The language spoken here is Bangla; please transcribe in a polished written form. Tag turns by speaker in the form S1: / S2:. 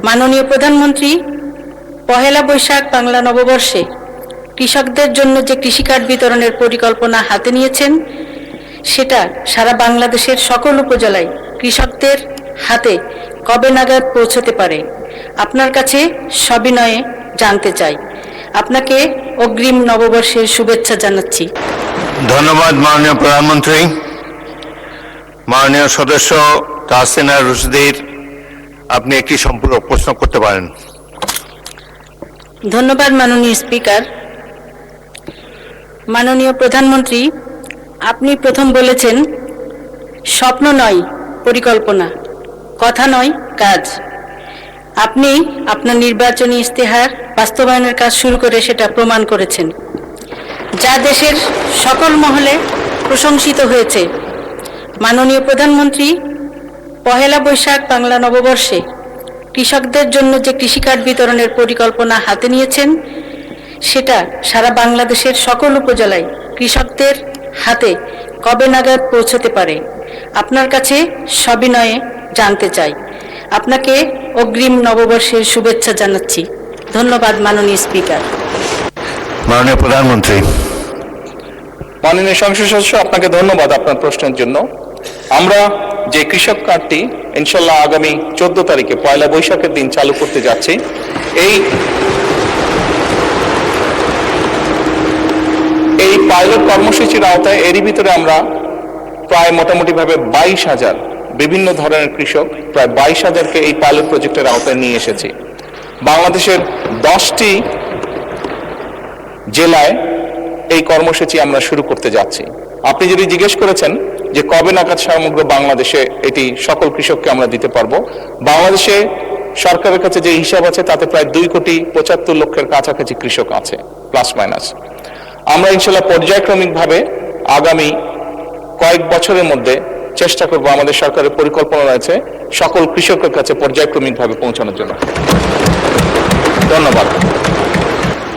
S1: মাননীয় প্রধানমন্ত্রী পহেলা বৈশাখ বাংলা নববর্ষে কৃষকদের জন্য যে কৃষি কার্ড বিতরণের পরিকল্পনা হাতে নিয়েছেন, সেটা সারা বাংলাদেশের সকল উপজেলায় কৃষকদের হাতে কবে নাগাদ পৌঁছতে পারে আপনার কাছে সবিনয়ে জানতে চাই। আপনাকে অগ্রিম নববর্ষের শুভেচ্ছা জানাচ্ছি।
S2: ধন্যবাদ মাননীয় প্রধানমন্ত্রী। মাননীয় সদস্য তাহসিনা রুশদীর, আপনি একটি সম্পূরক প্রশ্ন করতে পারেন।
S1: ধন্যবাদ মাননীয় স্পিকার। মাননীয় প্রধানমন্ত্রী, আপনি প্রথম বলেছেন স্বপ্ন নয় পরিকল্পনা, কথা নয় কাজ। আপনি আপনার নির্বাচনী ইস্তেহার বাস্তবায়নের কাজ শুরু করে সেটা প্রমাণ করেছেন, যা দেশের সকল মহলে প্রশংসিত হয়েছে। মাননীয় প্রধানমন্ত্রী পহেলা বৈশাখ বাংলা নববর্ষে কৃষকদের জন্য যে কৃষি কার্ড বিতরণের পরিকল্পনা হাতে নিয়েছেন, সেটা সারা বাংলাদেশের সকল উপজেলায় কৃষকদের হাতে কবে নাগাদ পৌঁছতে পারে আপনার কাছে সবিনয়ে জানতে চাই। আপনাকে অগ্রিম নববর্ষের শুভেচ্ছা জানাচ্ছি। ধন্যবাদ মাননীয় স্পিকার।
S2: মাননীয় প্রধানমন্ত্রী।
S3: মাননীয় সংসদ সদস্য, আপনাকে ধন্যবাদ আপনার প্রশ্নের জন্য। আমরা যে কৃষক কার্ডটি ইনশাল্লাহ আগামী 14 তারিখে পয়লা বৈশাখের দিন চালু করতে যাচ্ছি, এই পাইলট কর্মসূচির আওতায় এরই ভিতরে আমরা প্রায় মোটামুটিভাবে 22,000 বিভিন্ন ধরনের কৃষক, প্রায় 22,000কে এই পাইলট প্রজেক্টের আওতায় নিয়ে এসেছি। বাংলাদেশের 10টি জেলায় এই কর্মসূচি আমরা শুরু করতে যাচ্ছি। আপনি যদি জিজ্ঞেস করেছেন যে কবে নাগাদ সমগ্র বাংলাদেশে এটি সকল কৃষককে আমরা দিতে পারবো, বাংলাদেশে সরকারের কাছে যে হিসাব আছে তাতে প্রায় 2,75,00,000 কাছাকাছি কৃষক আছে, প্লাস মাইনাস। আমরা ইনশাল্লাহ পর্যায়ক্রমিকভাবে আগামী কয়েক বছরের মধ্যে চেষ্টা করব, আমাদের সরকারের পরিকল্পনা রয়েছে সকল কৃষকের কাছে পর্যায়ক্রমিকভাবে পৌঁছানোর জন্য। ধন্যবাদ।